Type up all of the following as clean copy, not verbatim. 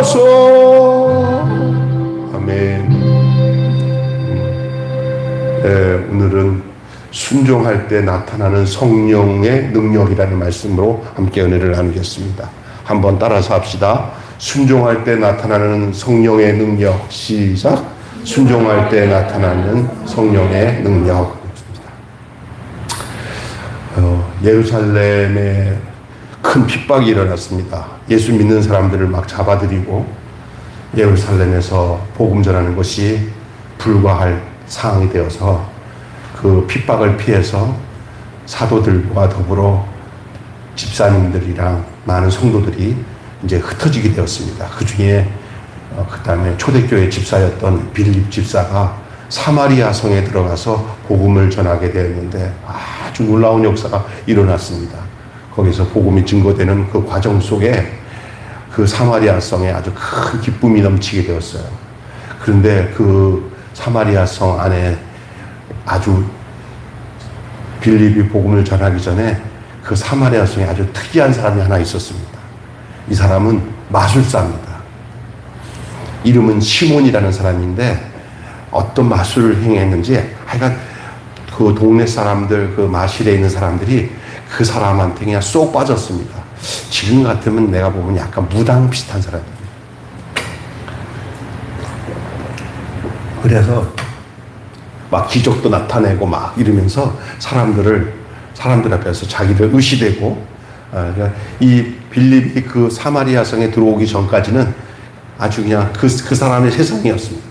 주옵소서. 아멘. 오늘은 순종할 때 나타나는 성령의 능력이라는 말씀으로 함께 은혜를 나누겠습니다. 한번 따라서 합시다. 순종할 때 나타나는 성령의 능력. 시작. 순종할 때 나타나는 성령의 능력. 예루살렘에 큰 핍박이 일어났습니다. 예수 믿는 사람들을 막 잡아들이고 예루살렘에서 복음 전하는 것이 불가할 상황이 되어서 그 핍박을 피해서 사도들과 더불어 집사님들이랑 많은 성도들이 이제 흩어지게 되었습니다. 그 중에 그 다음에 초대교회 집사였던 빌립 집사가 사마리아 성에 들어가서 복음을 전하게 되었는데 아주 놀라운 역사가 일어났습니다. 거기서 복음이 증거되는 그 과정 속에 그 사마리아 성에 아주 큰 기쁨이 넘치게 되었어요. 그런데 그 사마리아 성 안에 아주 빌립이 복음을 전하기 전에 그 사마리아 성에 아주 특이한 사람이 하나 있었습니다. 이 사람은 마술사입니다. 이름은 시몬이라는 사람인데 어떤 마술을 행했는지 하여간 그 동네 사람들, 그 마실에 있는 사람들이 그 사람한테 그냥 쏙 빠졌습니다. 지금 같으면 내가 보면 약간 무당 비슷한 사람이에요. 그래서 막 기적도 나타내고 막 이러면서 사람들 앞에서 자기를 의시되고, 이 빌립이 그 사마리아 성에 들어오기 전까지는 아주 그냥 그 사람의 세상이었습니다.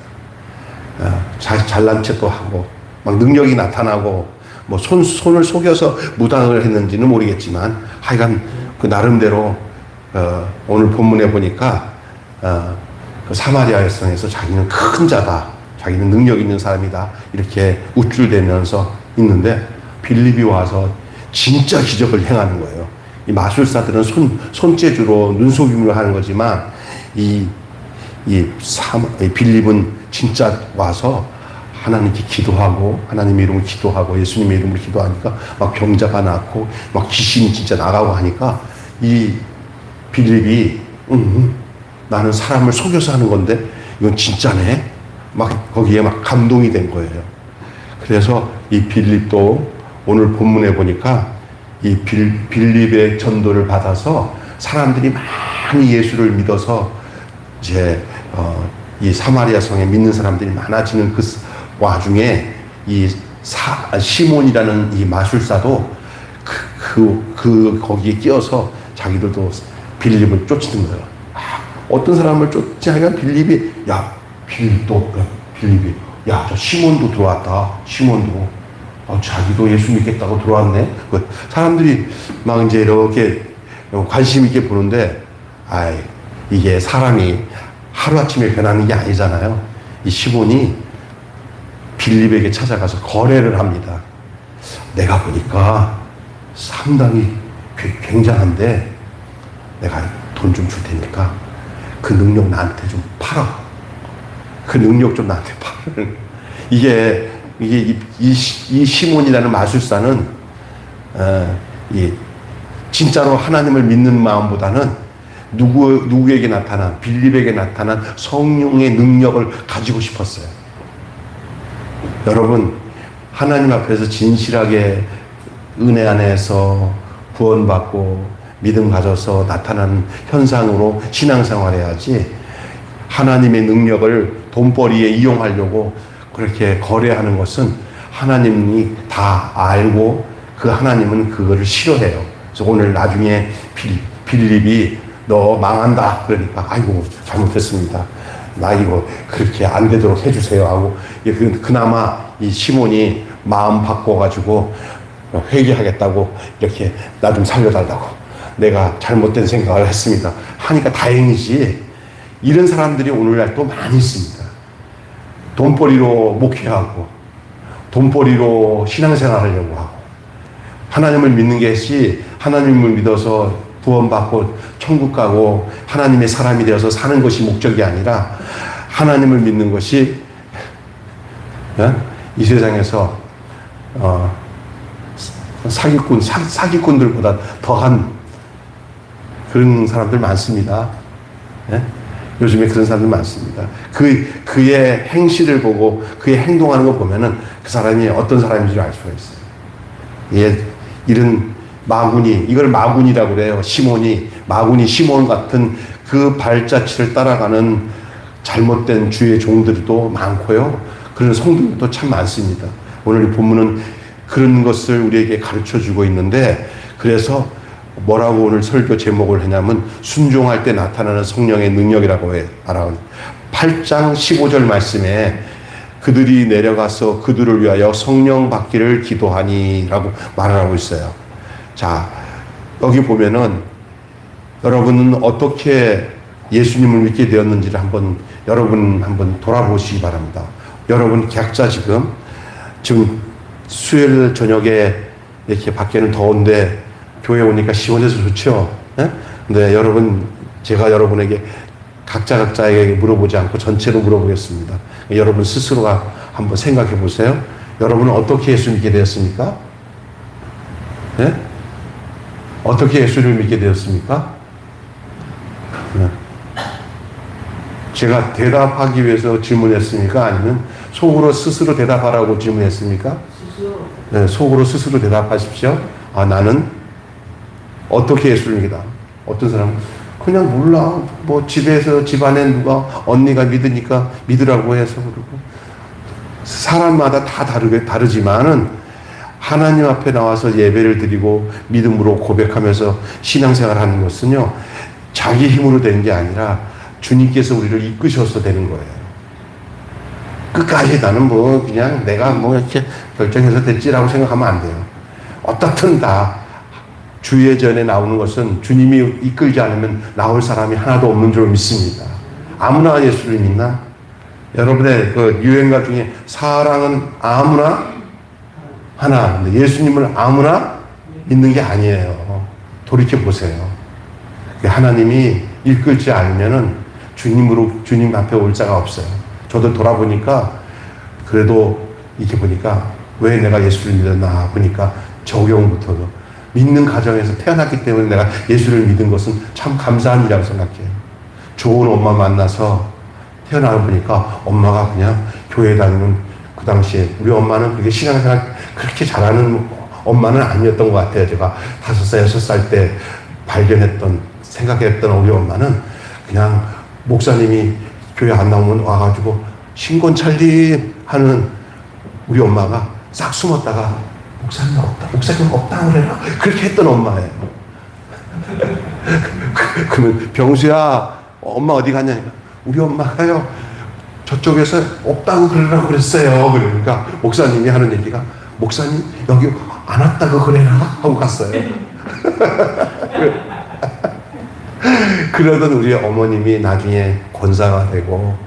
잘난 척도 하고 막 능력이 나타나고 뭐 손을 속여서 무당을 했는지는 모르겠지만 하여간 그 나름대로 오늘 본문에 보니까 그 사마리아 성에서 자기는 큰 자다, 자기는 능력 있는 사람이다 이렇게 우쭐대면서 있는데 빌립이 와서 진짜 기적을 행하는 거예요. 이 마술사들은 손재주로 눈속임으로 하는 거지만 이 빌립은 진짜 와서 하나님께 기도하고 하나님의 이름으로 기도하고 예수님의 이름으로 기도하니까 막 병자가 낫고 막 귀신이 진짜 나가고 하니까 이 빌립이 나는 사람을 속여서 하는 건데 이건 진짜네 막 거기에 막 감동이 된 거예요. 그래서 이 빌립도 오늘 본문에 보니까 이 빌립의 전도를 받아서 사람들이 많이 예수를 믿어서 이제 이 사마리아 성에 믿는 사람들이 많아지는 그 와중에 이 시몬이라는 이 마술사도 거기에 끼어서 자기들도 빌립을 쫓는 거예요. 어떤 사람을 쫓지 하니까 빌립이 저 시몬도 들어왔다. 시몬도 자기도 예수 믿겠다고 들어왔네. 사람들이 막 이제 이렇게 관심 있게 보는데 이게 사람이 하루아침에 변하는 게 아니잖아요. 이 시몬이 빌립에게 찾아가서 거래를 합니다. 내가 보니까 상당히 굉장한데 내가 돈 좀 줄 테니까 그 능력 나한테 좀 팔아. 그 능력 좀 나한테 팔아. 이게 이 시몬이라는 마술사는 진짜로 하나님을 믿는 마음보다는 누구에게 나타난 빌립에게 나타난 성령의 능력을 가지고 싶었어요. 여러분 하나님 앞에서 진실하게 은혜 안에서 구원받고 믿음 가져서 나타나는 현상으로 신앙생활 해야지 하나님의 능력을 돈벌이에 이용하려고 그렇게 거래하는 것은 하나님이 다 알고 그 하나님은 그거를 싫어해요. 그래서 오늘 나중에 빌립이 너 망한다 그러니까 아이고 잘못했습니다. 나 이거 그렇게 안 되도록 해주세요 하고 그나마 이 시몬이 마음 바꿔가지고 회개하겠다고 이렇게 나 좀 살려달라고 내가 잘못된 생각을 했습니다 하니까 다행이지. 이런 사람들이 오늘날 또 많이 있습니다. 돈벌이로 목회하고 돈벌이로 신앙생활 하려고 하고 하나님을 믿는 것이 하나님을 믿어서 구원받고 천국 가고 하나님의 사람이 되어서 사는 것이 목적이 아니라 하나님을 믿는 것이 이 세상에서 사기꾼들보다 더한 그런 사람들 많습니다. 요즘에 그런 사람들 많습니다. 그의 행실을 보고 그의 행동하는 거 보면은 그 사람이 어떤 사람인지 알 수가 있어요. 예, 이런 마구니, 이걸 마구니라고 그래요. 시몬이, 마구니 시몬 같은 그 발자취를 따라가는 잘못된 주의 종들도 많고요. 그런 성도들도 참 많습니다. 오늘 이 본문은 그런 것을 우리에게 가르쳐 주고 있는데, 그래서 뭐라고 오늘 설교 제목을 했냐면 순종할 때 나타나는 성령의 능력이라고 말하는 8장 15절 말씀에 그들이 내려가서 그들을 위하여 성령 받기를 기도하니 라고 말을 하고 있어요. 자, 여기 보면은 여러분은 어떻게 예수님을 믿게 되었는지를 여러분 한번 돌아보시기 바랍니다. 여러분 각자 지금 수요일 저녁에 이렇게 밖에는 더운데 교회 오니까 시원해서 좋죠. 예? 근데 제가 여러분에게 각자에게 물어보지 않고 전체로 물어보겠습니다. 여러분 스스로가 한번 생각해 보세요. 여러분은 어떻게 예수 믿게 되었습니까? 예? 어떻게 예수를 믿게 되었습니까? 예. 제가 대답하기 위해서 질문했습니까? 아니면 속으로 스스로 대답하라고 질문했습니까? 스스로. 네, 속으로 스스로 대답하십시오. 아, 나는 어떻게 예수를 믿다. 어떤 사람은 그냥 몰라. 뭐 집에서 집안에 누가 언니가 믿으니까 믿으라고 해서 그러고. 사람마다 다 다르지만은 하나님 앞에 나와서 예배를 드리고 믿음으로 고백하면서 신앙생활을 하는 것은요, 자기 힘으로 되는 게 아니라 주님께서 우리를 이끄셔서 되는 거예요. 끝까지 나는 그냥 내가 이렇게 결정해서 됐지라고 생각하면 안 돼요. 어떻든 다 주예전에 나오는 것은 주님이 이끌지 않으면 나올 사람이 하나도 없는 줄 믿습니다. 아무나 예수를 믿나? 여러분의 그 유행가 중에 사랑은 아무나 하나, 근데 예수님을 아무나 믿는 게 아니에요. 돌이켜 보세요. 하나님이 이끌지 않으면은 주님 앞에 올 자가 없어요. 저도 돌아보니까 그래도 이렇게 보니까 왜 내가 예수를 믿었나 보니까 적용부터도 믿는 가정에서 태어났기 때문에 내가 예수를 믿은 것은 참 감사한 일이라고 생각해요. 좋은 엄마 만나서 태어나 보니까 엄마가 그냥 교회 다니는 그 당시에 우리 엄마는 그렇게 신앙생활 그렇게 잘하는 엄마는 아니었던 것 같아요. 제가 5살, 6살 때 생각했던 우리 엄마는 그냥 목사님이 교회 안 나오면 와가지고 신곤찰림 하는 우리 엄마가 싹 숨었다가 목사님 없다 그래라. 그렇게 했던 엄마예요. 그러면 병수야, 엄마 어디 갔냐니까 우리 엄마가요 저쪽에서 없다고 그러라고 그랬어요. 그러니까 목사님이 하는 얘기가 목사님 여기 안 왔다고 그래라 하고 갔어요. 그러던 우리 어머님이 나중에 권사가 되고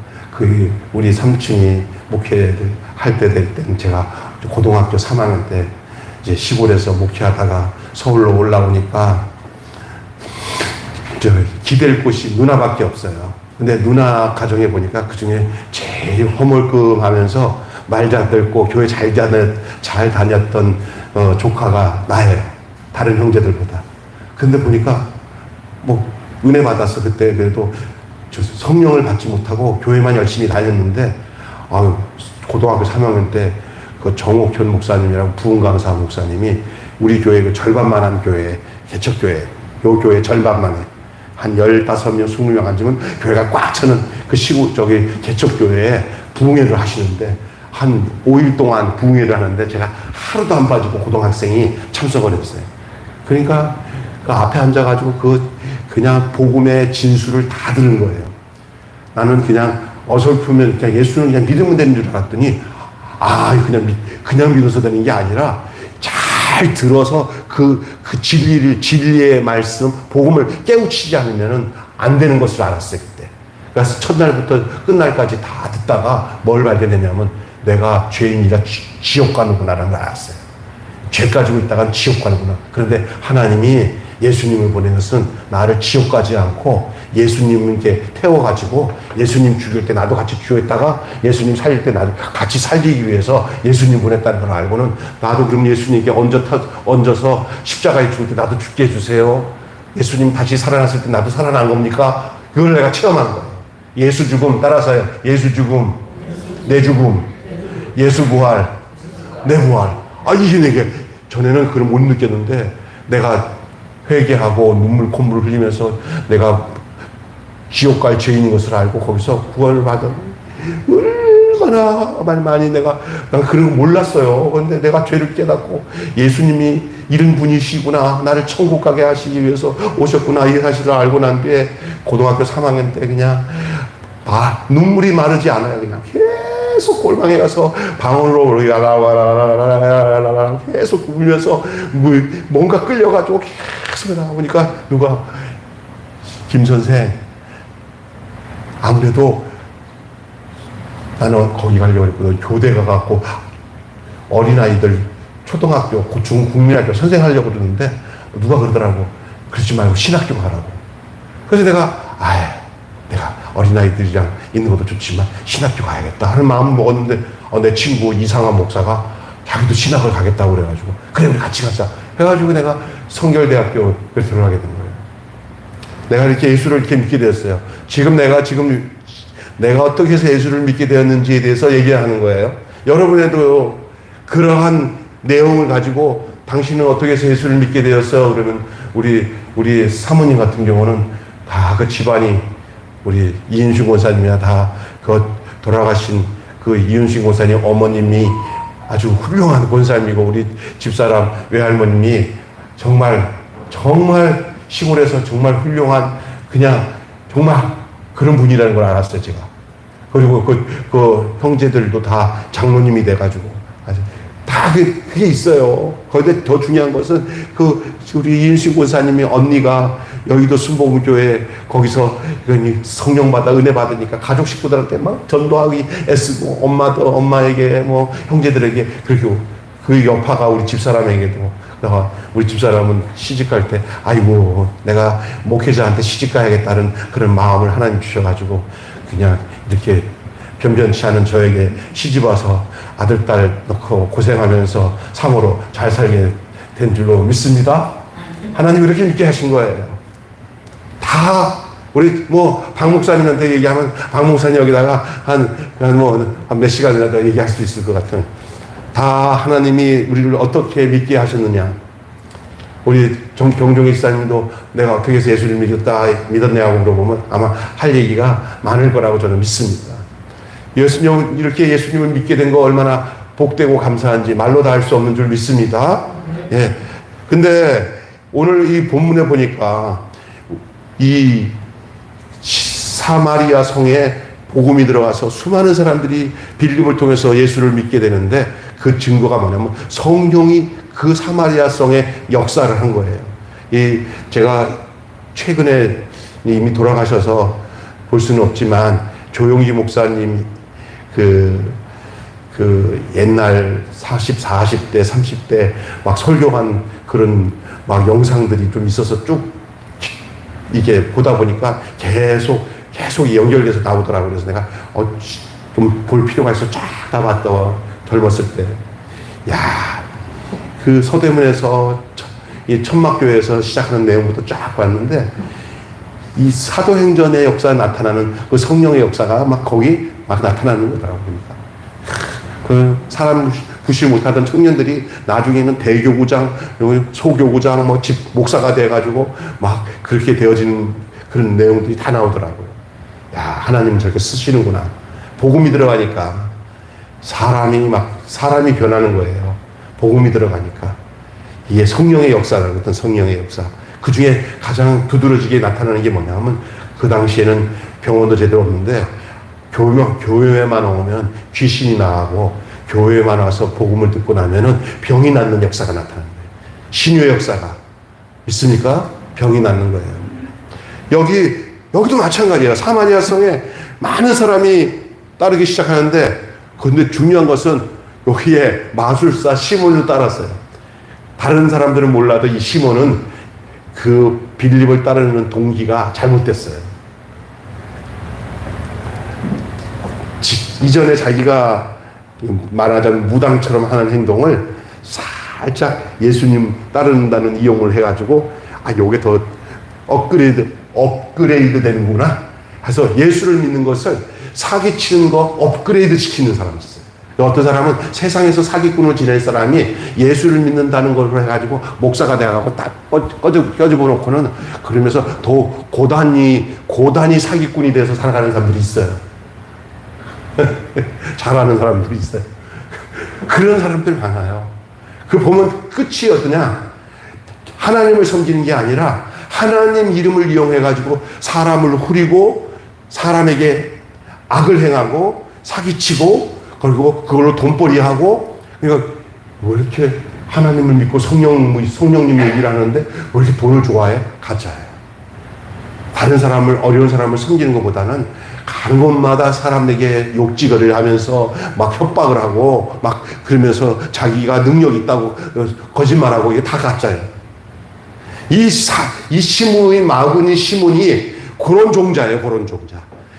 우리 삼촌이 목회를 할 때 될 때는 제가 고등학교 3학년 때 이제 시골에서 목회하다가 서울로 올라오니까 기댈 곳이 누나밖에 없어요. 근데 누나 가정에 보니까 그 중에 제일 허물끔하면서 말 잘 듣고 교회 잘 다녔던 조카가 나예요. 다른 형제들보다. 근데 보니까 은혜 받았어. 그때 그래도 성령을 받지 못하고 교회만 열심히 다녔는데 고등학교 3학년 때 그 정옥현 목사님이라고 부흥강사 목사님이 우리 교회 그 절반만한 교회 개척교회 요 교회 절반만에 한 15명 20명 앉으면 교회가 꽉 차는 그 개척교회에 부흥회를 하시는데 한 5일 동안 부흥회를 하는데 제가 하루도 안 빠지고 고등학생이 참석을 했어요. 그러니까 그 앞에 앉아가지고 그냥 복음의 진수를 다 들은 거예요. 나는 그냥 어설프면 그냥 예수는 그냥 믿으면 되는 줄 알았더니 그냥 믿어서 되는 게 아니라 잘 들어서 그 진리의 말씀, 복음을 깨우치지 않으면 안 되는 것을 알았어요, 그때. 그래서 첫날부터 끝날까지 다 듣다가 뭘 발견했냐면 내가 죄인이라 지옥 가는구나라는 걸 알았어요. 죄 가지고 있다간 지옥 가는구나. 그런데 하나님이 예수님을 보낸 것은 나를 지옥 가지 않고 예수님께 태워가지고 예수님 죽일 때 나도 같이 죽였다가 예수님 살릴 때 나도 같이 살리기 위해서 예수님 보냈다는 걸 알고는 나도 그럼 예수님께 얹어서 십자가에 죽을 때 나도 죽게 해주세요. 예수님 다시 살아났을 때 나도 살아난 겁니까? 그걸 내가 체험한 거예요. 예수 죽음, 따라서요. 예수 죽음, 내 죽음, 예수 부활, 내 부활. 아, 이게 내게 전에는 그걸 못 느꼈는데, 내가 회개하고 눈물 콧물 흘리면서 내가 지옥 갈 죄인인 것을 알고 거기서 구원을 받은, 얼마나 많이 난 그런 거 몰랐어요. 그런데 내가 죄를 깨닫고 예수님이 이런 분이시구나, 나를 천국 가게 하시기 위해서 오셨구나, 이 사실을 알고 난 뒤에 고등학교 3학년 때 그냥 눈물이 마르지 않아요. 그냥 계속 골방에 가서 방으로 계속 울면서 뭔가 끌려가지고 계속 나오니까 누가, 김 선생, 아무래도 나는 거기 가려고 했거든. 교대 가갖고 어린아이들 초등학교, 중, 국민학교 선생 하려고 그러는데 누가 그러더라고. 그러지 말고 신학교 가라고. 그래서 내가 어린아이들이랑 있는 것도 좋지만 신학교 가야겠다 하는 마음을 먹었는데, 내 친구 이상한 목사가 자기도 신학을 가겠다고 그래가지고, 그래 우리 같이 가자 해가지고 내가 성결대학교에 들어가게 된 거예요. 내가 이렇게 예수를 이렇게 믿게 되었어요. 지금 내가 어떻게 해서 예수를 믿게 되었는지에 대해서 얘기하는 거예요. 여러분에도 그러한 내용을 가지고 당신은 어떻게 해서 예수를 믿게 되었어? 그러면 우리 사모님 같은 경우는 다 그 집안이, 우리 이윤식 권사님이나 다 그 돌아가신 그 이윤식 권사님 어머님이 아주 훌륭한 권사님이고, 우리 집사람 외할머님이 정말 시골에서 정말 훌륭한, 그냥 정말 그런 분이라는 걸 알았어요, 제가. 그리고 그 형제들도 다 장로님이 돼가지고, 다 그게 있어요. 거기다 더 중요한 것은 우리 이윤식 권사님이 언니가 여의도 순복음교회 거기서 성령 받아 은혜 받으니까 가족 식구들한테 막 전도하기 애쓰고, 엄마에게 뭐 형제들에게, 그리고 그 여파가 우리 집사람에게도, 내가 우리 집사람은 시집갈 때 아이고 내가 목회자한테 시집가야겠다는 그런 마음을 하나님 주셔가지고 그냥 이렇게 변변치 않은 저에게 시집와서 아들, 딸 넣고 고생하면서 상으로 잘 살게 된 줄로 믿습니다. 하나님 이렇게 믿게 하신 거예요. 다 우리 박 목사님한테 얘기하면 박 목사님 여기다가 한 몇 시간이라도 얘기할 수 있을 것 같은, 다 하나님이 우리를 어떻게 믿게 하셨느냐. 우리 경종희 집사님도 내가 어떻게 해서 예수를 믿었냐고 물어보면 아마 할 얘기가 많을 거라고 저는 믿습니다. 이렇게 예수님을 믿게 된 거 얼마나 복되고 감사한지 말로 다 할 수 없는 줄 믿습니다. 예. 근데 오늘 이 본문에 보니까 이 사마리아 성에 복음이 들어가서 수많은 사람들이 빌립을 통해서 예수를 믿게 되는데, 그 증거가 뭐냐면 성령이 그 사마리아 성에 역사를 한 거예요. 제가 최근에 이미 돌아가셔서 볼 수는 없지만 조용기 목사님 옛날 40대 30대 막 설교한 그런 막 영상들이 좀 있어서 쭉 이게 보다 보니까 계속 연결돼서 나오더라고요. 그래서 내가 좀 볼 필요가 있어 쫙 다 봤더, 젊었을 때. 그 서대문에서 이 천막교회에서 시작하는 내용부터 쫙 봤는데, 이 사도행전의 역사에 나타나는 그 성령의 역사가 막 거기 막 나타나는 거더라고요. 그 사람 구실 못하던 청년들이 나중에는 대교구장, 소교구장, 목사가 돼가지고 막 그렇게 되어지는 그런 내용들이 다 나오더라고요. 하나님은 저렇게 쓰시는구나. 복음이 들어가니까 사람이 변하는 거예요. 복음이 들어가니까. 이게 성령의 역사라는 어떤 성령의 역사. 그 중에 가장 두드러지게 나타나는 게 뭐냐면, 그 당시에는 병원도 제대로 없는데 교회에만 오면 귀신이 나가고, 교회에만 와서 복음을 듣고 나면은 병이 낫는 역사가 나타나는 거예요. 신유의 역사가. 있습니까? 병이 낫는 거예요. 여기도 마찬가지예요. 사마리아 성에 많은 사람이 따르기 시작하는데, 근데 중요한 것은 여기에 마술사 시몬을 따랐어요. 다른 사람들은 몰라도 이 시몬은 그 빌립을 따르는 동기가 잘못됐어요. 이전에 자기가 말하자면 무당처럼 하는 행동을 살짝 예수님 따른다는 이용을 해가지고, 요게 더 업그레이드 되는구나. 그래서 예수를 믿는 것을 사기치는 거 업그레이드 시키는 사람이 있어요. 어떤 사람은 세상에서 사기꾼으로 지낼 사람이 예수를 믿는다는 걸 해가지고 목사가 돼가지고 딱 꺼집어 놓고는 그러면서 더 고단히 사기꾼이 돼서 살아가는 사람들이 있어요. 잘하는 사람들이 있어요. 그런 사람들 많아요. 그 보면 끝이 어떠냐? 하나님을 섬기는 게 아니라 하나님 이름을 이용해가지고 사람을 후리고 사람에게 악을 행하고 사기치고 그리고 그걸로 돈벌이하고. 그러니까 왜 이렇게 하나님을 믿고 성령님 얘기를 하는데 왜 이렇게 돈을 좋아해? 가짜예요. 다른 사람을, 어려운 사람을 섬기는 것보다는 가는 곳마다 사람에게 욕지거리를 하면서 막 협박을 하고 막 그러면서 자기가 능력 있다고 거짓말하고, 이게 다 가짜예요. 이 시몬이, 마구니 시몬이 그런 종자예요. 그런 종자.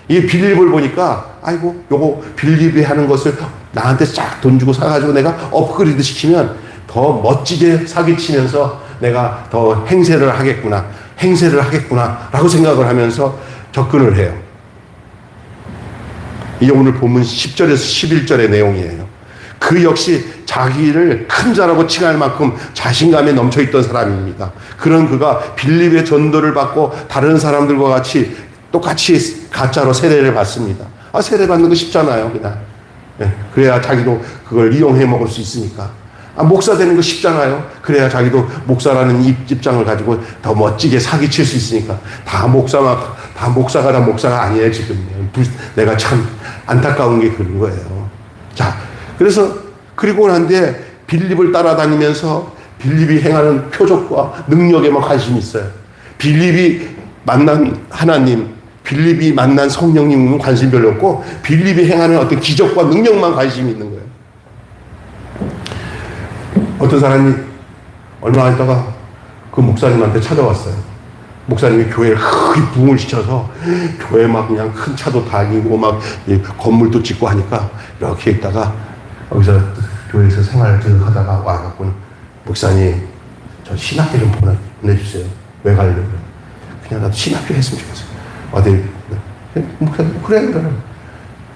이 빌립을 보니까 아이고 요거 빌립이 하는 것을 나한테 쫙 돈 주고 사가지고 내가 업그레이드 시키면 더 멋지게 사기치면서 내가 더 행세를 하겠구나 라고 생각을 하면서 접근을 해요. 이게 오늘 본문 10절에서 11절의 내용이에요. 그 역시 자기를 큰 자라고 칭할 만큼 자신감에 넘쳐있던 사람입니다. 그런 그가 빌립의 전도를 받고 다른 사람들과 같이 똑같이 가짜로 세례를 받습니다. 세례 받는 거 쉽잖아요, 그냥. 그래야 자기도 그걸 이용해 먹을 수 있으니까. 목사 되는 거 쉽잖아요. 그래야 자기도 목사라는 입장을 가지고 더 멋지게 사기칠 수 있으니까. 다 목사가 아니에요, 지금. 내가 참 안타까운 게 그런 거예요. 자, 그래서 그리고 난 뒤에 빌립을 따라다니면서 빌립이 행하는 표적과 능력에만 관심이 있어요. 빌립이 만난 하나님, 빌립이 만난 성령님은 관심 별로 없고 빌립이 행하는 어떤 기적과 능력만 관심이 있는 거예요. 어떤 사람이 얼마 안 있다가 그 목사님한테 찾아왔어요. 목사님이 교회를 크게 부흥을 시켜서 교회 막 그냥 큰 차도 다니고 막 건물도 짓고 하니까 이렇게 있다가 여기서 교회에서 생활을 하다가 와갖고는 목사님 저 신학교 좀 보내주세요. 왜 가려고요? 그냥 나도 신학교 했으면 좋겠어요. 어디 목사님 그래.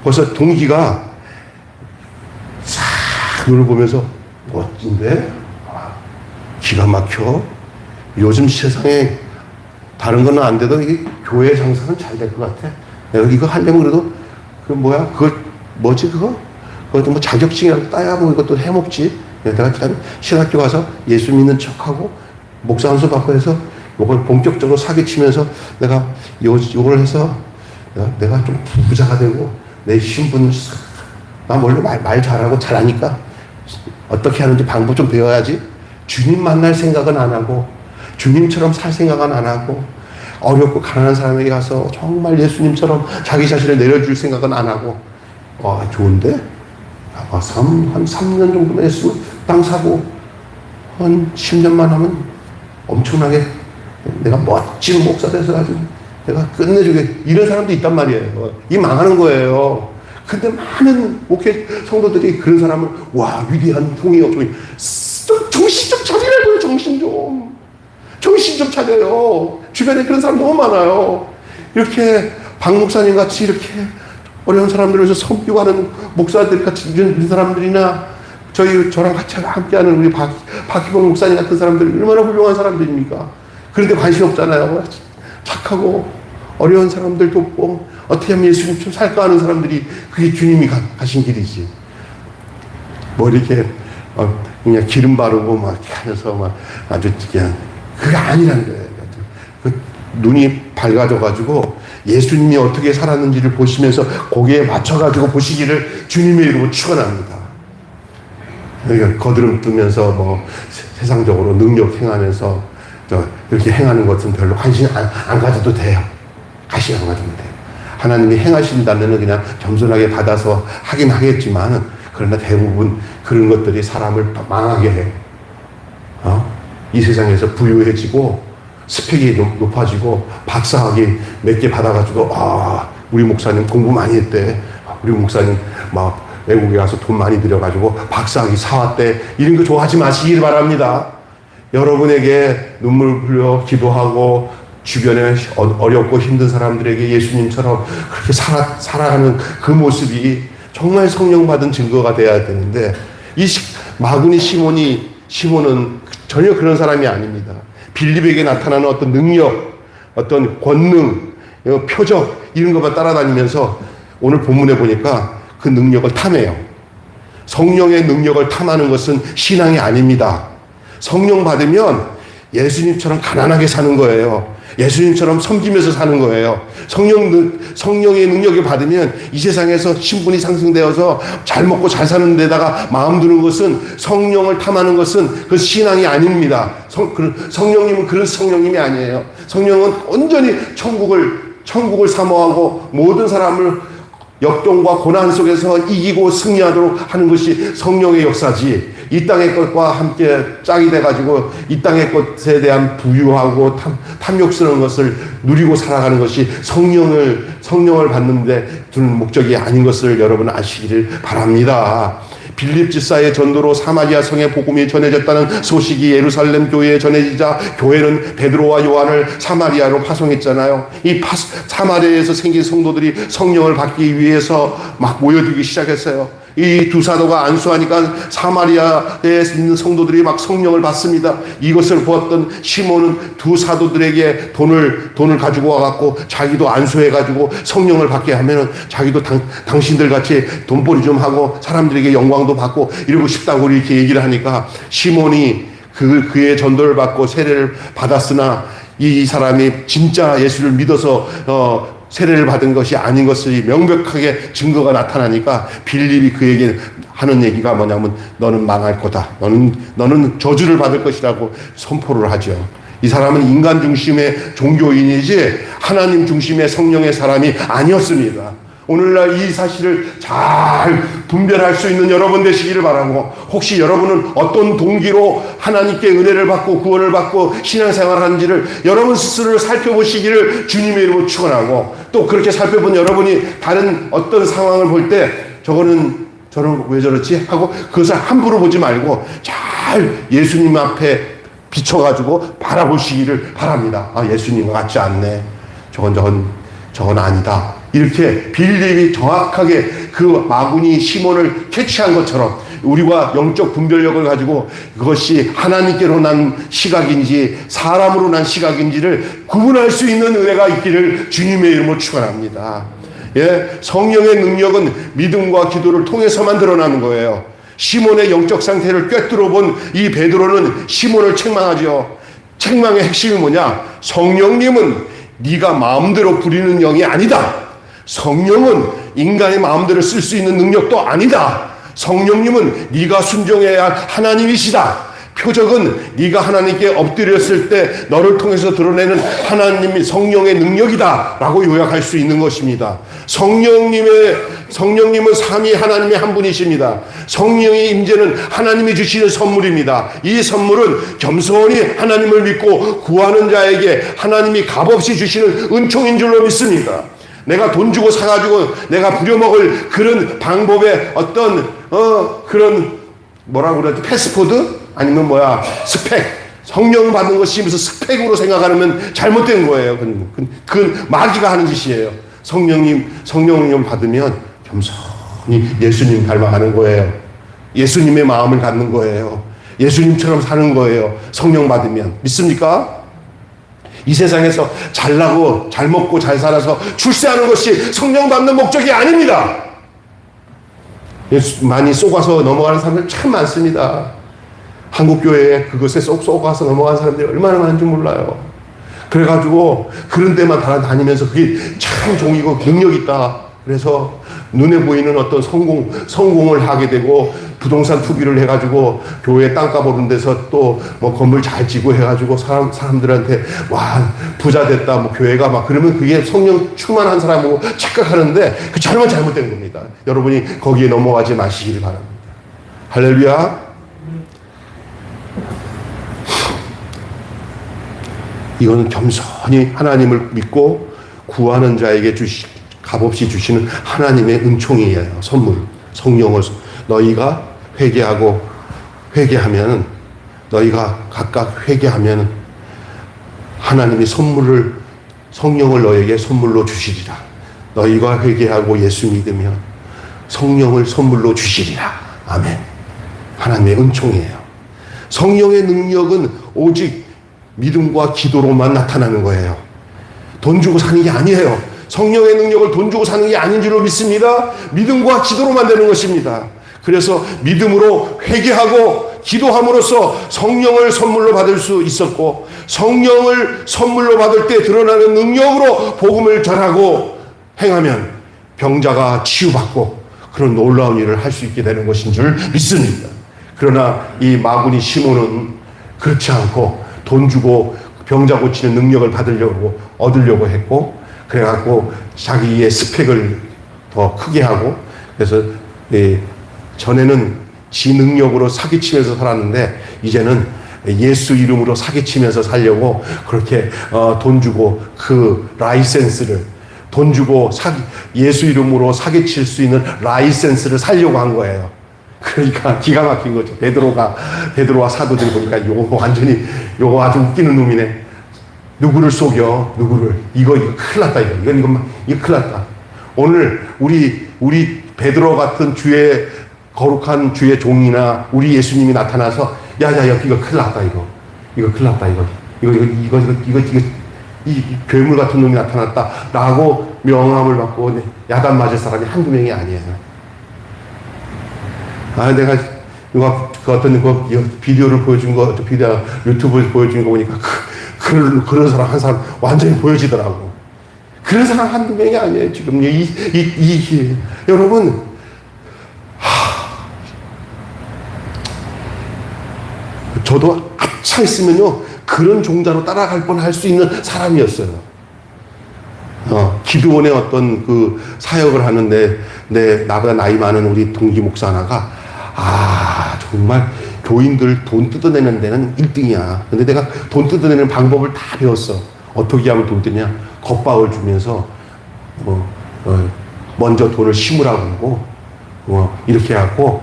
벌써 동기가 싹 눈을 보면서 멋진데? 기가 막혀. 요즘 세상에 다른 거는 안 돼도 이게 교회 장사는 잘 될 것 같아. 내가 이거 하려면 그래도 그것도 뭐 자격증이라도 따야 뭐 이것도 해먹지. 내가 일단 신학교 가서 예수 믿는 척하고 목사 한수 받고 해서 이걸 본격적으로 사기치면서 내가 요걸 해서 내가 좀 부자가 되고 내 신분, 나 원래 말 잘하고 잘하니까 어떻게 하는지 방법 좀 배워야지. 주님 만날 생각은 안 하고 주님처럼 살 생각은 안 하고 어렵고 가난한 사람에게 가서 정말 예수님처럼 자기 자신을 내려줄 생각은 안 하고. 좋은데? 한 3년 정도만 했으면 땅 사고 한 10년만 하면 엄청나게 내가 멋진 목사 돼서 가지고 내가 끝내주게, 이런 사람도 있단 말이에요. 이 망하는 거예요. 근데 많은 목회 성도들이 그런 사람을 위대한 통이요. 정신 좀 차리라고요. 정신 좀 차려요. 주변에 그런 사람 너무 많아요. 이렇게 박 목사님 같이 이렇게 어려운 사람들을 위해서 섬기고 하는 목사들 같이 이런 사람들이나 저랑 같이 함께하는 우리 박희봉 목사님 같은 사람들 얼마나 훌륭한 사람들입니까? 그런데 관심 없잖아요. 착하고 어려운 사람들 돕고 어떻게 하면 예수님처럼 살까 하는 사람들이, 그게 주님이 가신 길이지. 뭐 이렇게 그냥 기름 바르고 막 이렇게 하면서 막 아주 그냥 그게 아니라는 거예요. 그 눈이 밝아져가지고 예수님이 어떻게 살았는지를 보시면서 거기에 맞춰가지고 보시기를 주님의 이름으로 축원합니다. 그러니까 거드름 뜨면서 뭐 세상적으로 능력 행하면서 이렇게 행하는 것은 별로 관심 안 가져도 돼요. 관심 안 가져도 돼요. 하나님이 행하신다면 그냥 겸손하게 받아서 하긴 하겠지만은, 그러나 대부분 그런 것들이 사람을 망하게 해요. 이 세상에서 부유해지고 스펙이 높아지고 박사학위 몇 개 받아가지고 우리 목사님 공부 많이 했대. 우리 목사님 막 외국에 가서 돈 많이 들여가지고 박사학위 사왔대. 이런 거 좋아하지 마시길 바랍니다. 여러분에게 눈물 흘려 기도하고 주변에 어렵고 힘든 사람들에게 예수님처럼 그렇게 살아가는 그 모습이 정말 성령 받은 증거가 돼야 되는데, 마구니 시몬은 전혀 그런 사람이 아닙니다. 빌립에게 나타나는 어떤 능력, 어떤 권능, 표적 이런 것만 따라다니면서 오늘 본문에 보니까 그 능력을 탐해요. 성령의 능력을 탐하는 것은 신앙이 아닙니다. 성령 받으면 예수님처럼 가난하게 사는 거예요. 예수님처럼 섬기면서 사는 거예요. 성령의 능력을 받으면 이 세상에서 신분이 상승되어서 잘 먹고 잘 사는 데다가 마음 두는 것은, 성령을 탐하는 것은 그 신앙이 아닙니다. 성령님은 그런 성령님이 아니에요. 성령은 온전히 천국을 사모하고 모든 사람을 역동과 고난 속에서 이기고 승리하도록 하는 것이 성령의 역사지, 이 땅의 것과 함께 짝이 돼가지고 이 땅의 것에 대한 부유하고 탐욕스러운 것을 누리고 살아가는 것이 성령을 받는데 두는 목적이 아닌 것을 여러분 아시기를 바랍니다. 빌립 집사의 전도로 사마리아 성의 복음이 전해졌다는 소식이 예루살렘 교회에 전해지자 교회는 베드로와 요한을 사마리아로 파송했잖아요. 이 사마리아에서 생긴 성도들이 성령을 받기 위해서 막 모여들기 시작했어요. 이 두 사도가 안수하니까 사마리아에 있는 성도들이 막 성령을 받습니다. 이것을 보았던 시몬은 두 사도들에게 돈을 가지고 와갖고 자기도 안수해가지고 성령을 받게 하면은 자기도 당신들 같이 돈벌이 좀 하고 사람들에게 영광도 받고 이러고 싶다고 이렇게 얘기를 하니까, 시몬이 그의 전도를 받고 세례를 받았으나 이 사람이 진짜 예수를 믿어서 세례를 받은 것이 아닌 것이 명백하게 증거가 나타나니까 빌립이 그에게 하는 얘기가 뭐냐면, 너는 망할 거다. 너는 저주를 받을 것이라고 선포를 하죠. 이 사람은 인간 중심의 종교인이지 하나님 중심의 성령의 사람이 아니었습니다. 오늘날 이 사실을 잘 분별할 수 있는 여러분 되시기를 바라고, 혹시 여러분은 어떤 동기로 하나님께 은혜를 받고 구원을 받고 신앙생활을 하는지를 여러분 스스로를 살펴보시기를 주님의 이름으로 축원하고, 또 그렇게 살펴본 여러분이 다른 어떤 상황을 볼 때 저는 왜 저렇지 하고 그것을 함부로 보지 말고 잘 예수님 앞에 비춰가지고 바라보시기를 바랍니다. 아, 예수님 같지 않네. 저건 아니다. 이렇게 빌립이 정확하게 그 마구니 시몬을 캐치한 것처럼 우리가 영적 분별력을 가지고 그것이 하나님께로 난 시각인지 사람으로 난 시각인지를 구분할 수 있는 은혜가 있기를 주님의 이름으로 축원합니다. 예, 성령의 능력은 믿음과 기도를 통해서만 드러나는 거예요. 시몬의 영적 상태를 꿰뚫어 본 이 베드로는 시몬을 책망하죠. 책망의 핵심이 뭐냐? 성령님은 네가 마음대로 부리는 영이 아니다. 성령은 인간의 마음대로 쓸 수 있는 능력도 아니다. 성령님은 네가 순종해야 할 하나님이시다. 표적은 네가 하나님께 엎드렸을 때 너를 통해서 드러내는 하나님이 성령의 능력이다 라고 요약할 수 있는 것입니다. 성령님은 삼위 하나님의 한 분이십니다. 성령의 임재는 하나님이 주시는 선물입니다. 이 선물은 겸손히 하나님을 믿고 구하는 자에게 하나님이 값없이 주시는 은총인 줄로 믿습니다. 내가 돈 주고 사가지고 내가 부려먹을 그런 방법의 어떤 그런 뭐라고 그러지, 패스포드? 아니면 스펙, 성령 받는 것이 무슨 스펙으로 생각하면 잘못된 거예요. 그건 마귀가 하는 짓이에요. 성령님 받으면 겸손히 예수님 닮아가는 거예요. 예수님의 마음을 갖는 거예요. 예수님처럼 사는 거예요. 성령 받으면. 믿습니까? 이 세상에서 잘나고 잘 먹고 잘 살아서 출세하는 것이 성령 받는 목적이 아닙니다. 많이 쏘가서 넘어가는 사람들 참 많습니다. 한국교회에 그것에 쏘가서 넘어가는 사람들이 얼마나 많은지 몰라요. 그래가지고 그런 데만 다니면서 그게 참 종이고 능력 있다. 그래서 눈에 보이는 어떤 성공을 하게 되고 부동산 투기를 해가지고 교회 땅값 오른 데서 또 뭐 건물 잘 지고 해가지고 사람들한테 와 부자 됐다 뭐 교회가 막 그러면 그게 성령 충만한 사람이고 착각하는데 그 잘못된 겁니다. 여러분이 거기에 넘어가지 마시길 바랍니다. 할렐루야. 이거는 겸손히 하나님을 믿고 구하는 자에게 값없이 주시는 하나님의 은총이에요. 선물, 성령을 너희가 회개하면 너희가 각각 회개하면 하나님이 성령을 너에게 선물로 주시리라. 너희가 회개하고 예수 믿으면 성령을 선물로 주시리라. 아멘. 하나님의 은총이에요. 성령의 능력은 오직 믿음과 기도로만 나타나는 거예요. 돈 주고 사는 게 아니에요. 성령의 능력을 돈 주고 사는 게 아닌 줄로 믿습니다. 믿음과 기도로만 되는 것입니다. 그래서 믿음으로 회개하고 기도함으로써 성령을 선물로 받을 수 있었고, 성령을 선물로 받을 때 드러나는 능력으로 복음을 전하고 행하면 병자가 치유받고 그런 놀라운 일을 할 수 있게 되는 것인 줄 믿습니다. 그러나 이 마구니 시몬은 그렇지 않고 돈 주고 병자 고치는 능력을 얻으려고 했고, 그래갖고 자기의 스펙을 더 크게 하고, 그래서 전에는 지 능력으로 사기치면서 살았는데 이제는 예수 이름으로 사기치면서 살려고 그렇게 돈 주고 그 라이센스를 돈 주고 예수 이름으로 사기칠 수 있는 라이센스를 살려고 한 거예요. 그러니까 기가 막힌 거죠. 베드로와 사도들이 보니까 요거 아주 웃기는 놈이네. 누구를 속여? 누구를? 이거 큰일 났다. 이거 큰일 났다. 오늘 우리 베드로 같은 거룩한 주의 종이나 우리 예수님이 나타나서 이거 큰일 났다. 이거 큰일 났다. 이 괴물 같은 놈이 나타났다 라고 명함을 받고 야단 맞을 사람이 한두 명이 아니에요. 내가 어떤 비디오를 보여준 거, 유튜브에서 보여준 거 보니까 그런 사람 한 사람 완전히 보여지더라고. 그런 사람 한두 명이 아니에요. 지금 여러분, 저도 아차 있으면요 그런 종자로 따라갈 뻔할 수 있는 사람이었어요. 기도원의 어떤 그 사역을 하는데 나보다 나이 많은 우리 동기 목사 하나가 정말 교인들 돈 뜯어내는 데는 1등이야. 근데 내가 돈 뜯어내는 방법을 다 배웠어. 어떻게 하면 돈 뜯냐? 겁박을 주면서 먼저 돈을 심으라고 하고 이렇게 해갖고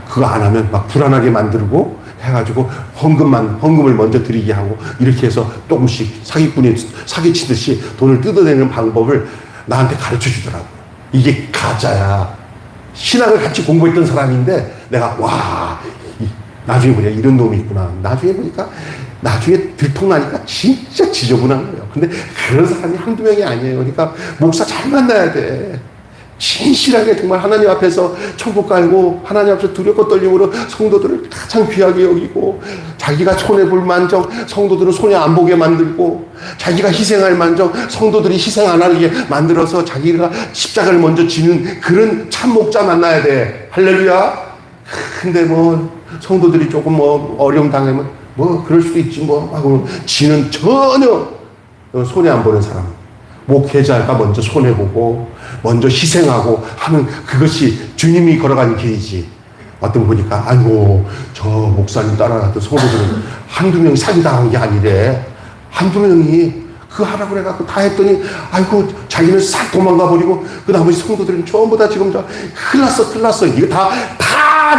그거 안 하면 막 불안하게 만들고 해가지고 헌금을 먼저 드리게 하고 이렇게 해서 조금씩 사기꾼이 사기치듯이 돈을 뜯어내는 방법을 나한테 가르쳐 주더라고. 이게 가짜야. 신학을 같이 공부했던 사람인데 내가 나중에 보니까 이런 놈이 있구나. 나중에 들통나니까 진짜 지저분한 거예요. 근데 그런 사람이 한두 명이 아니에요. 그러니까 목사 잘 만나야 돼. 진실하게 정말 하나님 앞에서 천국 갈고 하나님 앞에서 두렵고 떨림으로 성도들을 가장 귀하게 여기고, 자기가 손해볼 만정 성도들은 손해 안 보게 만들고, 자기가 희생할 만정 성도들이 희생 안 하게 만들어서 자기가 십자가를 먼저 지는 그런 참 목자 만나야 돼. 할렐루야. 근데 성도들이 조금 어려움 당하면 그럴 수도 있지 하고 지는 전혀 손해 안 보는 사람. 목회자가 먼저 손해보고 먼저 희생하고 하는 그것이 주님이 걸어가는 길이지. 어떤 보니까 저 목사님 따라갔던 성도들은 한두 명이 사기당한 게 아니래. 한두 명이 그거 하라고 그래갖고 다 했더니 자기는 싹 도망가 버리고 그 나머지 성도들은 전부 다 지금 큰일 났어. 이거 다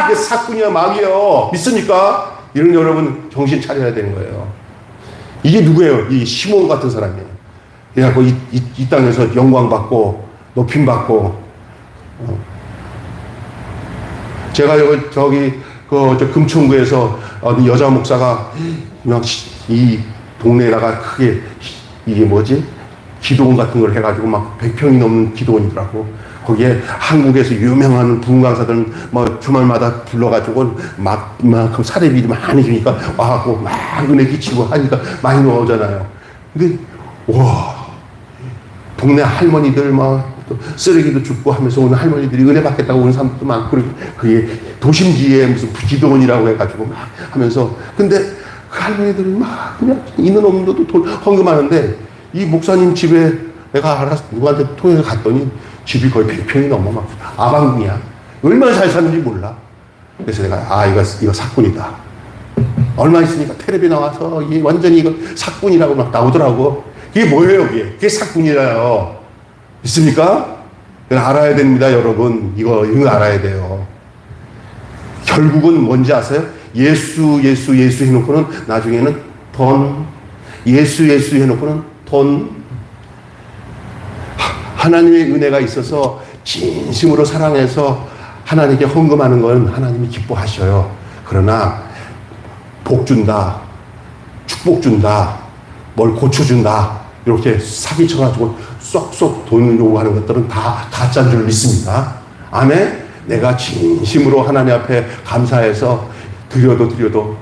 이게 사꾼이야, 마귀야. 믿습니까? 이런 여러분 정신 차려야 되는 거예요. 이게 누구예요? 이 시몬 같은 사람이에요. 그래갖고 이 땅에서 영광받고 높임받고, 제가 저기 금천구에서 어디 여자 목사가 이 동네에다가 크게 이게 기도원 같은 걸 해가지고 막 100평이 넘는 기도원이더라고. 거기에 한국에서 유명한 부흥 강사들은 주말마다 불러가지고 막 사례비도 많이 주니까 와갖고 막 은혜 끼치고 하니까 많이 나오잖아요. 근데 동네 할머니들 또 쓰레기도 줍고 하면서 오는 할머니들이 은혜 받겠다고 오는 사람도 많고, 그게 도심지에 무슨 기도원이라고 해가지고 막 하면서, 근데 그 할머니들은 막 그냥 있는 없는 데도 돈 헌금하는데, 이 목사님 집에 내가 알아서 누구한테 통해서 갔더니 집이 거의 100평이 넘어 막 아방궁이야. 얼마나 잘 사는지 몰라. 그래서 내가 이거 사꾼이다. 얼마 있으니까 텔레비 나와서 이게 완전히 이거 사꾼이라고 막 나오더라고. 이게 뭐예요, 그게 사꾼이라요. 있습니까? 이건 알아야 됩니다, 여러분. 이거 알아야 돼요. 결국은 뭔지 아세요? 예수 해놓고는 나중에는 돈, 예수 해놓고는 돈, 하나님의 은혜가 있어서 진심으로 사랑해서 하나님께 헌금하는 건 하나님이 기뻐하셔요. 그러나 복 준다, 축복 준다, 뭘 고쳐준다 이렇게 사기쳐가지고 쏙쏙 돈을 요구하는 것들은 다 가짜인 줄 믿습니다. 아멘. 내가 진심으로 하나님 앞에 감사해서 드려도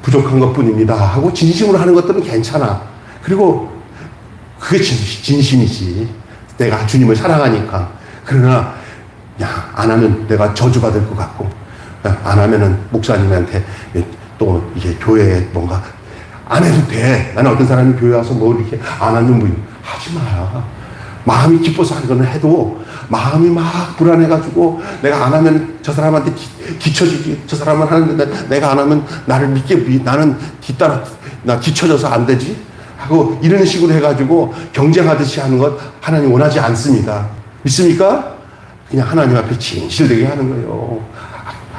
부족한 것뿐입니다 하고 진심으로 하는 것들은 괜찮아. 그리고 그게 진심이지. 내가 주님을 사랑하니까. 그러나 안 하면 내가 저주받을 것 같고, 안 하면은 목사님한테 또 이게 교회에 뭔가 안 해도 돼. 나는 어떤 사람이 교회 와서 뭐 이렇게 안 하는 분 하지 마. 마음이 기뻐서 하는 건 해도 마음이 막 불안해가지고 내가 안 하면 저 사람한테 뒤처지지. 저 사람은 하는데 내가 안 하면 나를 나는 나 뒤처져서 안 되지. 하고 이런 식으로 해가지고 경쟁하듯이 하는 것 하나님 원하지 않습니다. 믿습니까? 그냥 하나님 앞에 진실되게 하는 거예요.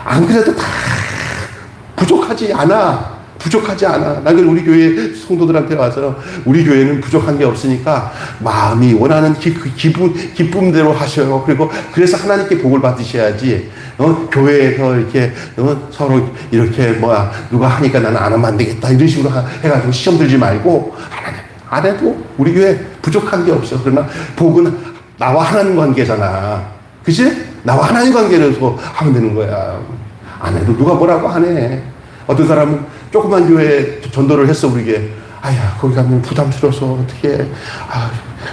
안 그래도 다 부족하지 않아. 나는 우리 교회 성도들한테 와서 우리 교회는 부족한 게 없으니까 마음이 원하는 기쁨대로 하셔요. 그리고 그래서 하나님께 복을 받으셔야지. 교회에서 이렇게 서로 이렇게 누가 하니까 나는 안 하면 안 되겠다 이런 식으로 해가지고 시험 들지 말고 하나님 안 해도 우리 교회 부족한 게 없어. 그러나 복은 나와 하나님 관계잖아. 그치? 나와 하나님 관계로서 하면 되는 거야. 안 해도 누가 뭐라고 하네. 어떤 사람은 조그만 교회에 전도를 했어, 우리에게. 아야, 거기 가면 부담스러워서 어떻게,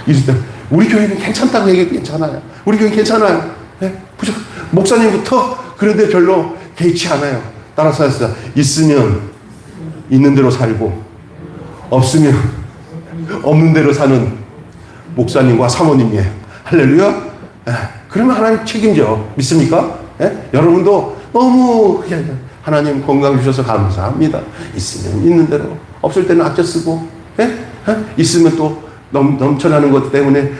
이럴 때, 우리 교회는 괜찮다고 얘기해도 괜찮아요. 우리 교회는 괜찮아요. 네? 목사님부터 그런데 별로 개의치 않아요. 따라서 했어. 있으면 있는 대로 살고, 없으면 없는 대로 사는 목사님과 사모님이에요. 할렐루야? 네. 그러면 하나님 책임져. 믿습니까? 네? 여러분도 너무 하나님 건강 주셔서 감사합니다. 있으면 있는 대로, 없을 때는 아껴 쓰고, 예? 있으면 또 넘쳐나는 것 때문에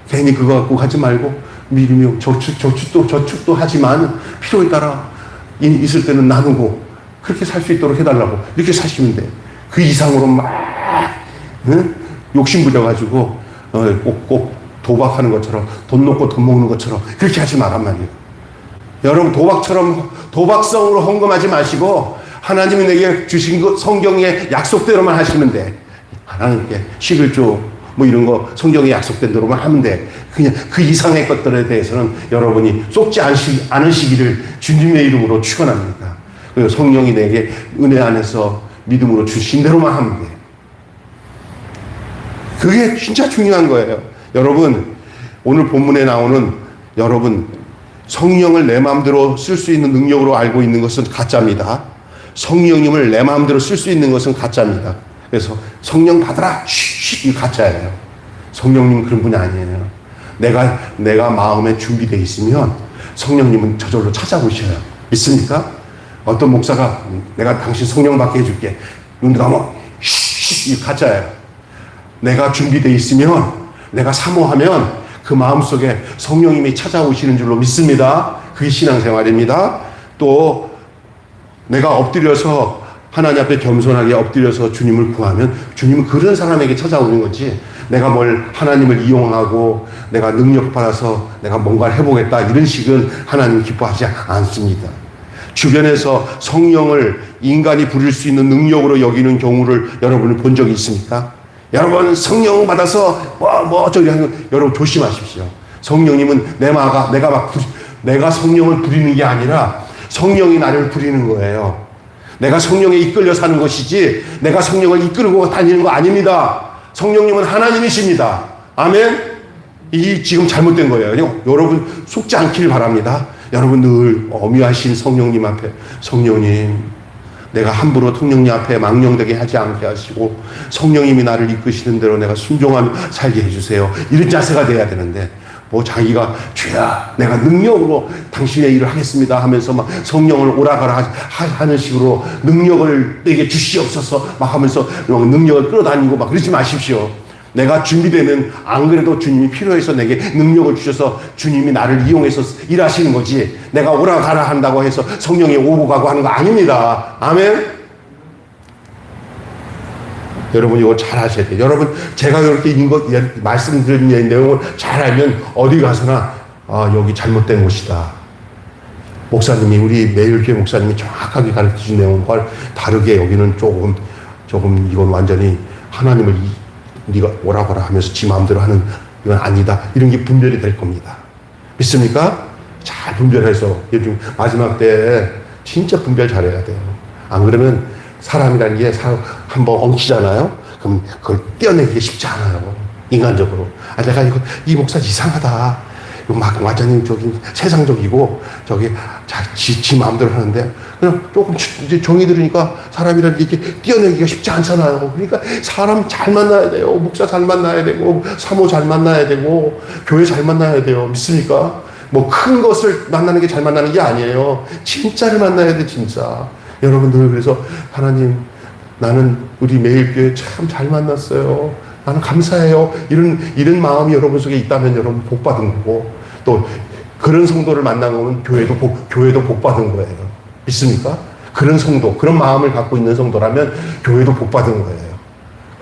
괜히 그거 갖고 가지 말고 미리미 저축도 하지만 필요에 따라 있을 때는 나누고 그렇게 살 수 있도록 해달라고 이렇게 사시면 돼. 그 이상으로 막 욕심 부려가지고 꼭 도박하는 것처럼 돈 놓고 돈 먹는 것처럼 그렇게 하지 말란 말이에요. 여러분 도박성으로 헌금하지 마시고 하나님이 내게 주신 것 성경의 약속대로만 하시면 돼. 하나님께 11조 뭐 이런 거 성경에 약속된 대로만 하면 돼. 그냥 그 이상의 것들에 대해서는 여러분이 쏟지 않으시기를 주님의 이름으로 축원합니다. 그리고 성령이 내게 은혜 안에서 믿음으로 주신 대로만 하면 돼. 그게 진짜 중요한 거예요. 여러분 오늘 본문에 나오는 여러분 성령을 내 마음대로 쓸 수 있는 능력으로 알고 있는 것은 가짜입니다. 성령님을 내 마음대로 쓸 수 있는 것은 가짜입니다. 그래서 성령 받아라! 이 가짜예요. 성령님 그런 분이 아니에요. 내가 마음에 준비되어 있으면 성령님은 저절로 찾아오셔요. 믿습니까? 어떤 목사가 내가 당신 성령 받게 해줄게. 눈 감아. 이 가짜예요. 내가 준비되어 있으면 내가 사모하면 그 마음속에 성령님이 찾아오시는 줄로 믿습니다. 그게 신앙생활입니다. 또 내가 엎드려서 하나님 앞에 겸손하게 엎드려서 주님을 구하면 주님은 그런 사람에게 찾아오는 거지. 내가 하나님을 이용하고 내가 능력 받아서 내가 뭔가를 해보겠다 이런 식은 하나님 기뻐하지 않습니다. 주변에서 성령을 인간이 부릴 수 있는 능력으로 여기는 경우를 여러분이 본 적이 있습니까? 여러분 성령 받아서 저기 하는 여러분 조심하십시오. 성령님은 내가 성령을 부리는 게 아니라 성령이 나를 부리는 거예요. 내가 성령에 이끌려 사는 것이지 내가 성령을 이끌고 다니는 거 아닙니다. 성령님은 하나님이십니다. 아멘. 이 지금 잘못된 거예요. 여러분 속지 않기를 바랍니다. 여러분 늘 어미하신 성령님 앞에 성령님 내가 함부로 성령님 앞에 망령되게 하지 않게 하시고 성령님이 나를 이끄시는 대로 내가 순종하며 살게 해주세요. 이런 자세가 돼야 되는데 자기가 주야 내가 능력으로 당신의 일을 하겠습니다 하면서 막 성령을 오라가라 하는 식으로 능력을 내게 주시옵소서 막 하면서 능력을 끌어다니고 막 그러지 마십시오. 내가 준비되면 안 그래도 주님이 필요해서 내게 능력을 주셔서 주님이 나를 이용해서 일하시는 거지 내가 오라가라 한다고 해서 성령이 오고 가고 하는 거 아닙니다. 아멘. 여러분 이거 잘 하셔야 돼요. 여러분 제가 이렇게 말씀드린 내용을 잘 알면 어디 가서나 여기 잘못된 곳이다. 목사님이 우리 매일교회 목사님이 정확하게 가르쳐준 내용과 다르게 여기는 조금 이건 완전히 하나님을 네가 오라거라 하면서 지 마음대로 하는 이건 아니다. 이런 게 분별이 될 겁니다. 믿습니까? 잘 분별해서 요즘 마지막 때 진짜 분별 잘해야 돼요. 안 그러면 사람이라는 게 한번 엉키잖아요. 그럼 그걸 떼어내기 쉽지 않아요. 인간적으로. 내가 이 목사 이상하다. 막 완전히 세상적이고 지 마음대로 하는데 그냥 조금 이제 정이 들으니까 사람이라는 게 이렇게 떼어내기가 쉽지 않잖아요. 그러니까 사람 잘 만나야 돼요. 목사 잘 만나야 되고 사모 잘 만나야 되고 교회 잘 만나야 돼요. 믿습니까? 뭐 큰 것을 만나는 게 잘 만나는 게 아니에요. 진짜를 만나야 돼, 진짜. 여러분들 그래서 하나님 나는 우리 매일교회 참 잘 만났어요. 나는 감사해요. 이런 마음이 여러분 속에 있다면 여러분 복 받은 거고 또 그런 성도를 만나면 교회도 복 받은 거예요. 믿습니까? 그런 성도, 그런 마음을 갖고 있는 성도라면 교회도 복 받은 거예요.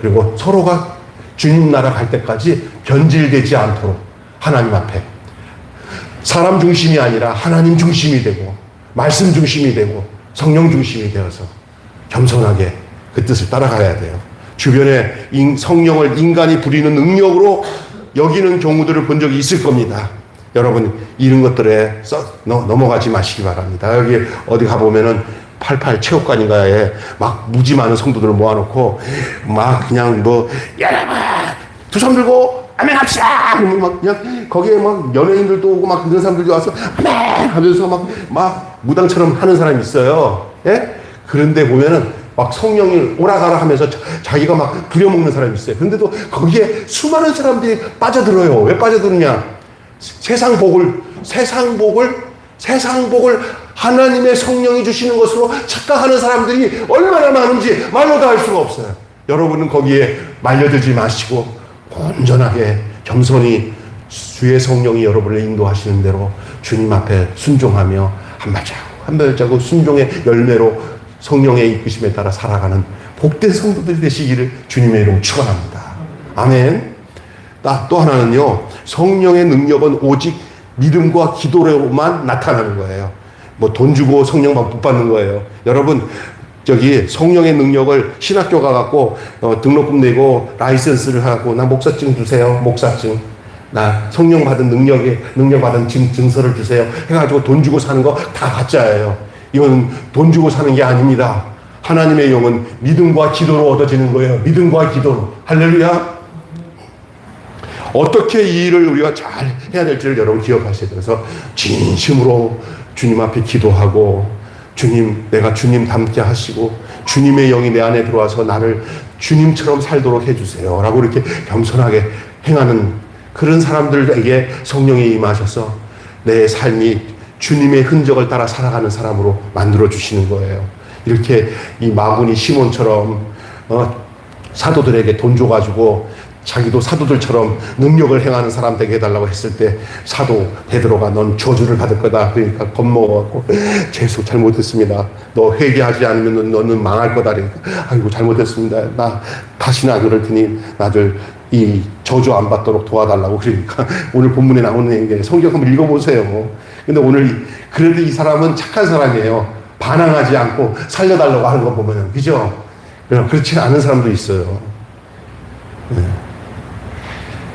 그리고 서로가 주님 나라 갈 때까지 변질되지 않도록 하나님 앞에 사람 중심이 아니라 하나님 중심이 되고 말씀 중심이 되고 성령 중심이 되어서 겸손하게 그 뜻을 따라가야 돼요. 주변에 성령을 인간이 부리는 능력으로 여기는 경우들을 본 적이 있을 겁니다. 여러분 이런 것들에 넘어가지 마시기 바랍니다. 여기 어디 가보면은 88 체육관인가에 막 무지 많은 성도들을 모아놓고 막 그냥 여러분 두 손 들고 아멘 합시다! 막 그냥 거기에 막 연예인들도 오고 막 그런 사람들이 와서 아멘! 하면서 막 무당처럼 하는 사람이 있어요. 예? 그런데 보면은 막 성령이 오라가라 하면서 자기가 막 부려먹는 사람이 있어요. 그런데도 거기에 수많은 사람들이 빠져들어요. 왜 빠져드느냐? 세상 복을 하나님의 성령이 주시는 것으로 착각하는 사람들이 얼마나 많은지 말로 다 할 수가 없어요. 여러분은 거기에 말려들지 마시고 온전하게 겸손히 주의 성령이 여러분을 인도하시는 대로 주님 앞에 순종하며 한 발자국 순종의 열매로 성령의 이끄심에 따라 살아가는 복된 성도들이 되시기를 주님의 이름 축원합니다. 아멘. 또 하나는요, 성령의 능력은 오직 믿음과 기도로만 나타나는 거예요. 돈 주고 성령만 못 받는 거예요. 여러분 성령의 능력을 신학교 가갖고 등록금 내고 라이센스를 하고 나 목사증 주세요. 목사증. 나 성령 받은 능력 받은 증서를 주세요. 해가지고 돈 주고 사는 거 다 가짜예요. 이건 돈 주고 사는 게 아닙니다. 하나님의 영은 믿음과 기도로 얻어지는 거예요. 믿음과 기도로. 할렐루야. 어떻게 이 일을 우리가 잘 해야 될지를 여러분 기억하셔야 돼서 진심으로 주님 앞에 기도하고 주님, 내가 주님 닮게 하시고 주님의 영이 내 안에 들어와서 나를 주님처럼 살도록 해주세요 라고 이렇게 겸손하게 행하는 그런 사람들에게 성령이 임하셔서 내 삶이 주님의 흔적을 따라 살아가는 사람으로 만들어 주시는 거예요. 이렇게 이 마구니 시몬처럼 사도들에게 돈 줘가지고 자기도 사도들처럼 능력을 행하는 사람 되게 해달라고 했을 때 사도 베드로가 넌 저주를 받을 거다. 그러니까 겁먹어갖고 죄송 잘못했습니다. 너 회개하지 않으면 너는 망할 거다. 그러니까 아이고 잘못했습니다. 나 다시는 안 그럴 테니 나를 이 저주 안 받도록 도와달라고. 그러니까 오늘 본문에 나오는 얘기 성경 한번 읽어보세요. 근데 오늘 그래도 이 사람은 착한 사람이에요. 반항하지 않고 살려달라고 하는 거 보면 그죠? 그렇지 않은 사람도 있어요. 네.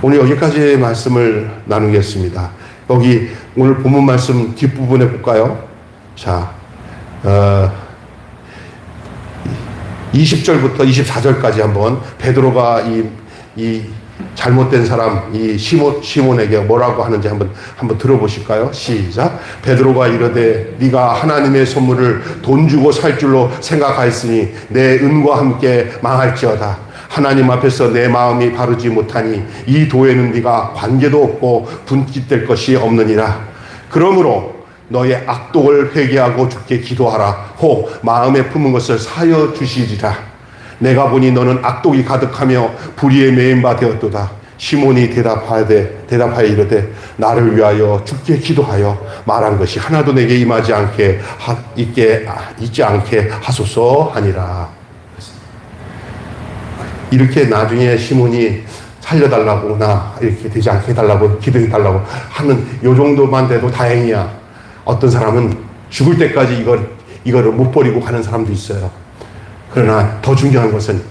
오늘 여기까지의 말씀을 나누겠습니다. 여기 오늘 본문 말씀 뒷부분에 볼까요? 자, 20절부터 24절까지 한번 베드로가 이 잘못된 사람 이 시몬에게 뭐라고 하는지 한번 들어보실까요? 시작. 베드로가 이르되 네가 하나님의 선물을 돈 주고 살 줄로 생각하였으니 내 은과 함께 망할지어다. 하나님 앞에서 내 마음이 바르지 못하니 이 도에는 네가 관계도 없고 분깃될 것이 없느니라. 그러므로 너의 악독을 회개하고 주께 기도하라. 혹 마음에 품은 것을 사여 주시리라. 내가 보니 너는 악독이 가득하며 불의에 매인 바 되었도다. 시몬이 대답하여 이르되 나를 위하여 주께 기도하여 말한 것이 하나도 내게 임하지 않게 있지 않게 하소서 하니라. 이렇게 나중에 시몬이 살려달라고, 나 이렇게 되지 않게 해달라고, 기도해달라고 하는 요 정도만 돼도 다행이야. 어떤 사람은 죽을 때까지 이거를 못 버리고 가는 사람도 있어요. 그러나 더 중요한 것은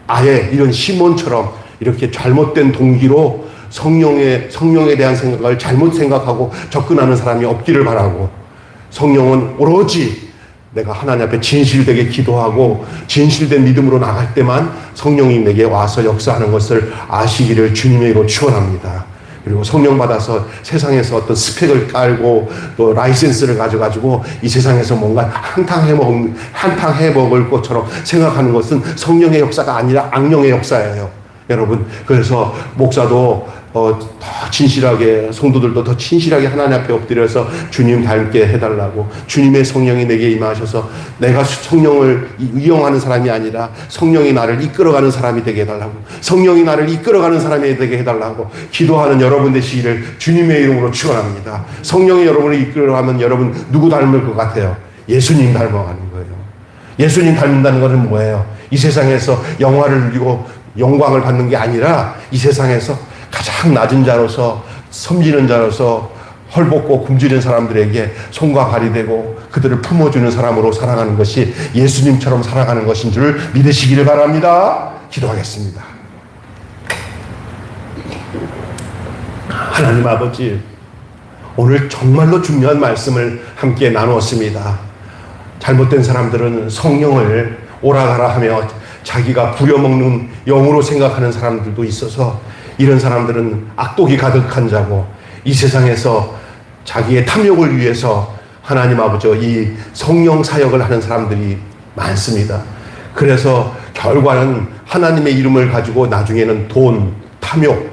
아예 이런 시몬처럼 이렇게 잘못된 동기로 성령에 대한 생각을 잘못 생각하고 접근하는 사람이 없기를 바라고, 성령은 오로지 내가 하나님 앞에 진실되게 기도하고 진실된 믿음으로 나갈 때만 성령이 내게 와서 역사하는 것을 아시기를 주님의 이로 축원합니다. 그리고 성령 받아서 세상에서 어떤 스펙을 깔고 또 라이센스를 가져가지고 이 세상에서 뭔가 한탕 해먹을 것처럼 생각하는 것은 성령의 역사가 아니라 악령의 역사예요. 여러분, 그래서 목사도 더 진실하게, 성도들도 더 진실하게 하나님 앞에 엎드려서 주님 닮게 해달라고, 주님의 성령이 내게 임하셔서 내가 성령을 이용하는 사람이 아니라 성령이 나를 이끌어가는 사람이 되게 해달라고, 성령이 나를 이끌어가는 사람이 되게 해달라고 기도하는 여러분 되시기를 주님의 이름으로 축원합니다. 성령이 여러분을 이끌어가면 여러분 누구 닮을 것 같아요? 예수님 닮아가는 거예요. 예수님 닮는다는 것은 뭐예요? 이 세상에서 영화를 누리고 영광을 받는 게 아니라 이 세상에서 가장 낮은 자로서, 섬기는 자로서 헐벗고 굶주린 사람들에게 손과 발이 되고 그들을 품어주는 사람으로 살아가는 것이 예수님처럼 살아가는 것인 줄 믿으시기를 바랍니다. 기도하겠습니다. 하나님 아버지, 오늘 정말로 중요한 말씀을 함께 나누었습니다. 잘못된 사람들은 성령을 오라가라 하며 자기가 부려먹는 영으로 생각하는 사람들도 있어서, 이런 사람들은 악독이 가득한 자고 이 세상에서 자기의 탐욕을 위해서 하나님 아버지 이 성령 사역을 하는 사람들이 많습니다. 그래서 결과는 하나님의 이름을 가지고 나중에는 돈, 탐욕,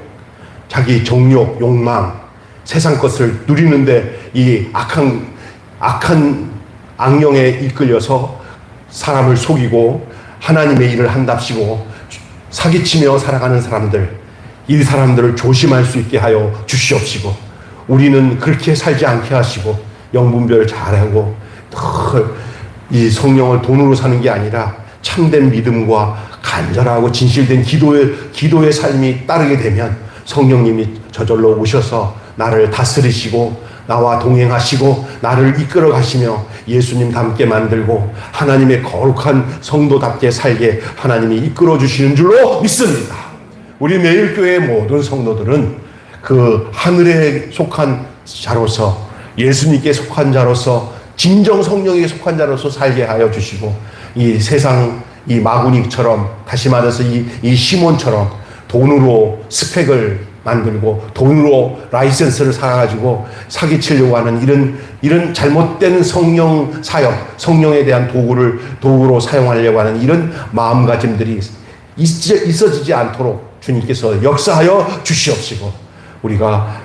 자기 정욕, 욕망, 세상 것을 누리는데 이 악한 악령에 이끌려서 사람을 속이고 하나님의 일을 한답시고 사기치며 살아가는 사람들, 이 사람들을 조심할 수 있게 하여 주시옵시고, 우리는 그렇게 살지 않게 하시고 영분별 잘하고 이 성령을 돈으로 사는 게 아니라 참된 믿음과 간절하고 진실된 기도의 삶이 따르게 되면 성령님이 저절로 오셔서 나를 다스리시고 나와 동행하시고 나를 이끌어 가시며 예수님 닮게 만들고 하나님의 거룩한 성도답게 살게 하나님이 이끌어 주시는 줄로 믿습니다. 우리 매일교회의 모든 성도들은 그 하늘에 속한 자로서, 예수님께 속한 자로서, 진정 성령에게 속한 자로서 살게 하여 주시고, 이 세상 이 마구니처럼, 다시 말해서 이 시몬처럼 돈으로 스펙을 만들고 돈으로 라이센스를 사가지고 사기치려고 하는 이런 잘못된 성령 사역, 성령에 대한 도구로 사용하려고 하는 이런 마음가짐들이 있어지지 않도록 주님께서 역사하여 주시옵시고, 우리가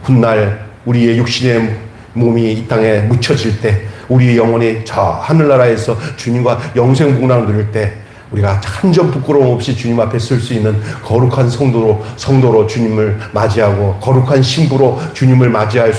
훗날 우리의 육신의 몸이 이 땅에 묻혀질 때, 우리의 영혼이 저 하늘나라에서 주님과 영생복락을 누릴 때 우리가 한 점 부끄러움 없이 주님 앞에 설 수 있는 거룩한 성도로 주님을 맞이하고 거룩한 신부로 주님을 맞이할 수